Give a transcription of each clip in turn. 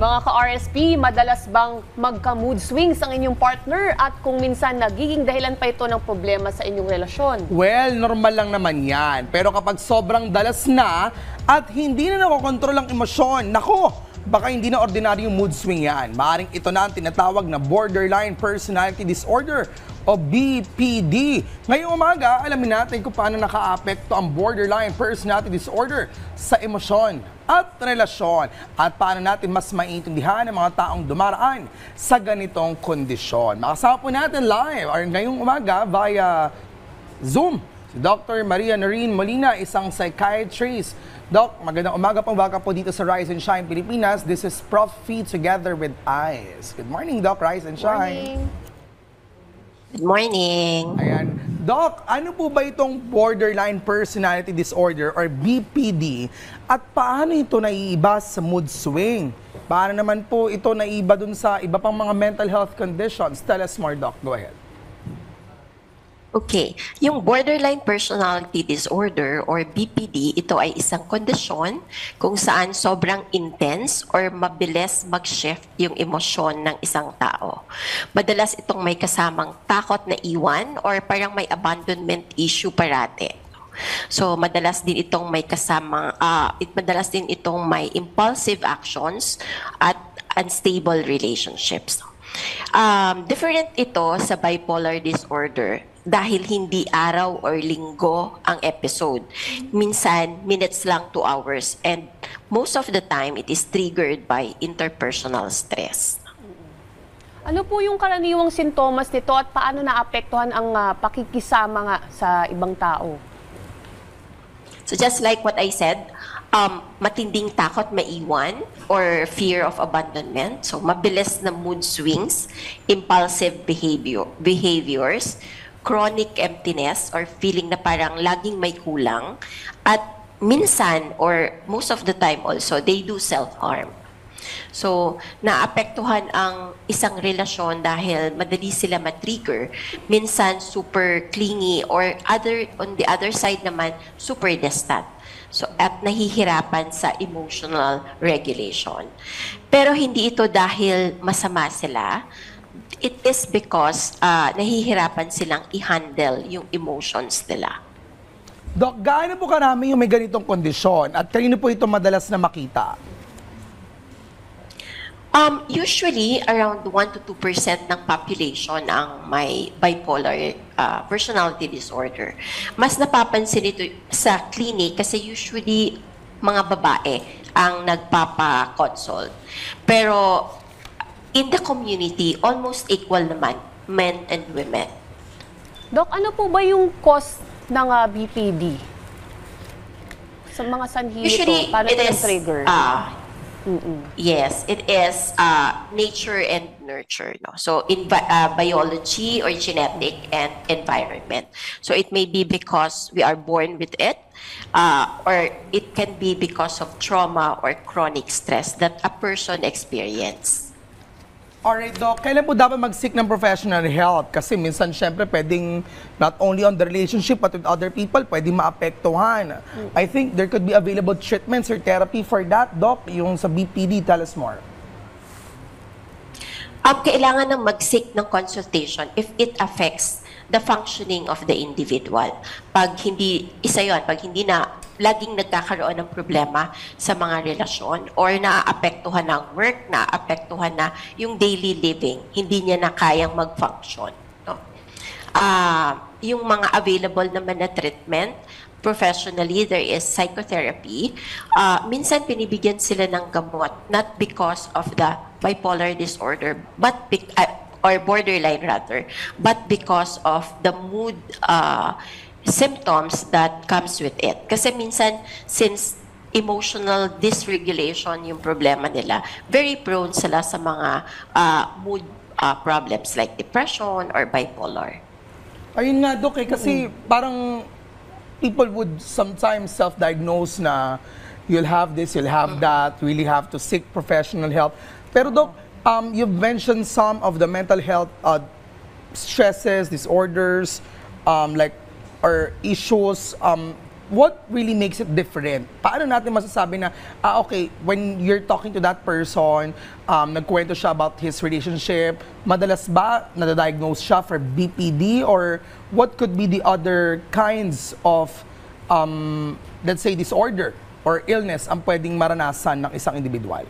Mga ka-RSP, madalas bang magka-mood swings ang inyong partner at kung minsan nagiging dahilan pa ito ng problema sa inyong relasyon? Well, normal lang naman yan. Pero kapag sobrang dalas na at hindi na nakokontrol ang emosyon, nako, baka hindi na ordinaryong mood swing yan. Maaring ito na ang tinatawag na borderline personality disorder o BPD. Ngayong umaga, alamin natin kung paano nakaapekto ang borderline personality disorder sa emosyon at relasyon at paano natin mas maintindihan ang mga taong dumaraan sa ganitong kondisyon. Makasama po natin live or ngayong umaga via Zoom si Dr. Maria Noreen Molina, isang psychiatrist. Doc, magandang umaga pong baka po dito sa Rise and Shine Pilipinas. This is Prof. Fee together with Eyes. Good morning, Doc. Rise and Shine. Good morning. Ayan. Doc, ano po ba itong borderline personality disorder or BPD at paano ito naiiba sa mood swing? Paano naman po ito naiiba dun sa iba pang mga mental health conditions? Tell us more, Doc. Go ahead. Okay, yung borderline personality disorder or BPD, ito ay isang kondisyon kung saan sobrang intense or mabilis mag-shift yung emosyon ng isang tao. Madalas itong may kasamang takot na iwan or parang may abandonment issue parate. So madalas din itong may kasamang madalas din itong may impulsive actions at unstable relationships. Different ito sa bipolar disorder dahil hindi araw or linggo ang episode. Minsan, minutes lang to hours. And most of the time, it is triggered by interpersonal stress. Ano po yung karaniwang sintomas nito at paano naapektuhan ang pakikisama nga sa ibang tao? So just like what I said, matinding takot maiwan or fear of abandonment. So mabilis na mood swings, impulsive behaviors, chronic emptiness or feeling na parang laging may kulang, at minsan or most of the time also, they do self-harm. So, naapektuhan ang isang relasyon dahil madali sila matrigger, minsan super clingy or on the other side naman, super distant. So, at nahihirapan sa emotional regulation. Pero hindi ito dahil masama sila. It is because nahihirapan silang i-handle yung emotions nila. Doc, gaano po karami yung may ganitong kondisyon at kanino po ito madalas na makita? Usually, around 1 to 2% ng population ang may bipolar personality disorder. Mas napapansin ito sa clinic kasi usually mga babae ang nagpapa-consult. Pero in the community, almost equal naman, men and women. Doc, ano po ba yung cause ng BPD? Sa mga sanhi Usually, ito, paano it ito is, trigger? yes, it is nature and nurture. No? So in biology or genetic and environment. So it may be because we are born with it, or it can be because of trauma or chronic stress that a person experiences. Alright, Doc, kailan po dapat mag-seek ng professional help? Kasi minsan, syempre, pwedeng not only on the relationship but with other people, pwedeng maapektuhan. I think there could be available treatments or therapy for that, Doc, yung sa BPD. Tell us more. Kailangan ng mag-seek ng consultation if it affects the functioning of the individual. Pag hindi na laging nagkakaroon ng problema sa mga relasyon or naaapektuhan ng work, naaapektuhan na yung daily living, hindi niya na kayang mag-function. No? Yung mga available naman na treatment, professionally, there is psychotherapy. Minsan pinibigyan sila ng gamot, not because of the bipolar disorder, but or borderline rather, but because of the mood symptoms that comes with it. Kasi minsan, since emotional dysregulation yung problema nila, very prone sila sa mga mood problems like depression or bipolar. Ayun nga, Doc, kasi parang people would sometimes self-diagnose na you'll have this, you'll have that, really have to seek professional help. Pero Doc, you've mentioned some of the mental health stresses, disorders, or issues what really makes it different? Paano natin masasabi na, okay, when you're talking to that person, nagkwento siya about his relationship, madalas ba nadadiagnose siya for BPD, or what could be the other kinds of, let's say, disorder or illness ang pwedeng maranasan ng isang individual?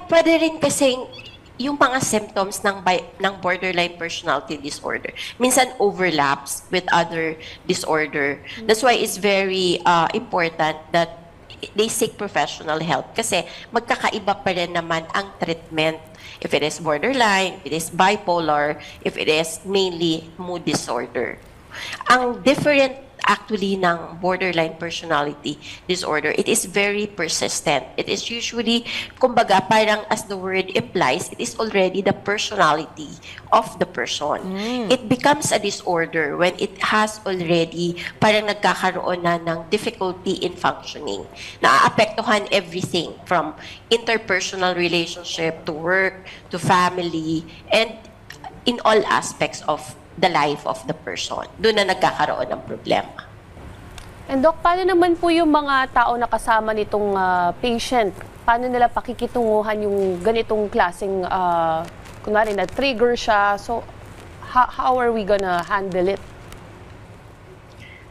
Pwede rin kasing yung mga symptoms ng borderline personality disorder minsan overlaps with other disorder. That's why it's very important that they seek professional help kasi magkakaiba pa rin naman ang treatment. If it is borderline, if it is bipolar, if it is mainly mood disorder. Ang different actually ng borderline personality disorder, it is very persistent. It is usually, kumbaga, parang as the word implies, it is already the personality of the person. It becomes a disorder when it has already, parang nagkakaroon na ng difficulty in functioning. Naaapektuhan everything from interpersonal relationship to work, to family, and in all aspects of the life of the person. Doon na nagkakaroon ng problema. And Doc, paano naman po yung mga tao na kasama nitong patient? Paano nila pakikitunguhan yung ganitong klaseng, kunwari na-trigger siya? So, how are we gonna handle it?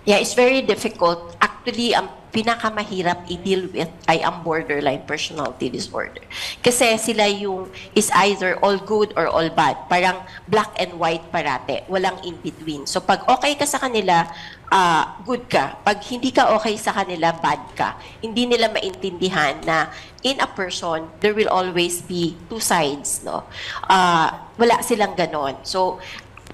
Yeah, it's very difficult. Actually, ang pinakamahirap i-deal with ay ang borderline personality disorder. Kasi sila yung is either all good or all bad. Parang black and white parate. Walang in-between. So pag okay ka sa kanila, good ka. Pag hindi ka okay sa kanila, bad ka. Hindi nila maintindihan na in a person, there will always be two sides. No? Wala silang ganon. So,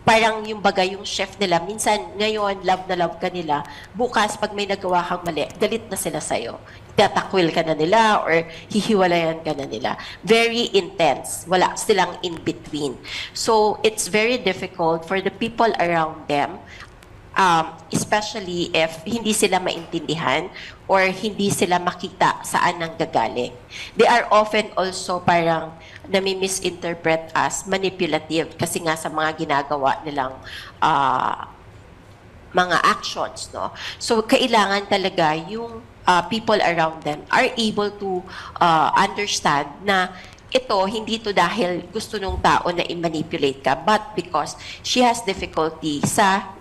parang yung bagay, yung chef nila, minsan ngayon, love na love ka nila, bukas pag may nagawa kang mali, galit na sila sa'yo. Tatakwil ka na nila or hihiwalayan ka na nila. Very intense. Wala silang in between. So, it's very difficult for the people around them, especially if hindi sila maintindihan or hindi sila makita saan nang gagaling. They are often also parang nami-misinterpret as manipulative kasi nga sa mga ginagawa nilang mga actions. No? So, kailangan talaga yung people around them are able to understand na ito, hindi to dahil gusto nung tao na i-manipulate ka, but because she has difficulty sa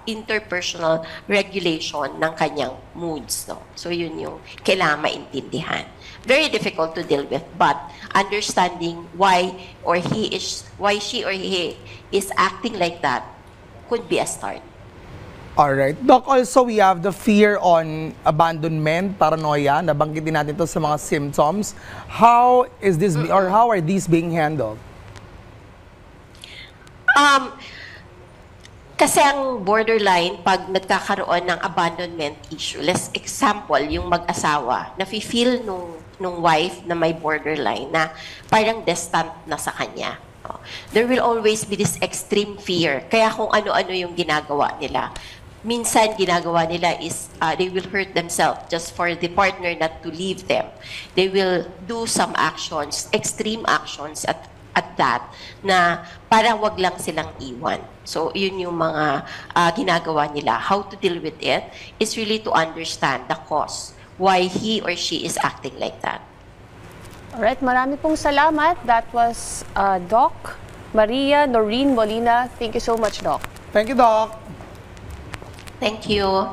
interpersonal regulation ng kanyang moods. No? So, yun yung kailangan maintindihan. Very difficult to deal with, but understanding why she or he is acting like that could be a start. Alright. Doc, also we have the fear on abandonment, paranoia. Nabanggitin natin ito sa mga symptoms. How is this, or how are these being handled? Kasi ang borderline, pag nagkakaroon ng abandonment issue, let's example, yung mag-asawa, nafe-feel nung wife na may borderline na parang distant na sa kanya. There will always be this extreme fear. Kaya kung ano-ano yung ginagawa nila. Minsan, ginagawa nila is they will hurt themselves just for the partner not to leave them. They will do some actions, extreme actions at that, na para wag lang silang iwan. So, yun yung mga ginagawa nila. How to deal with it is really to understand the cause, why he or she is acting like that. Alright, marami pong salamat. That was Doc Maria Noreen Molina. Thank you so much, Doc. Thank you, Doc. Thank you.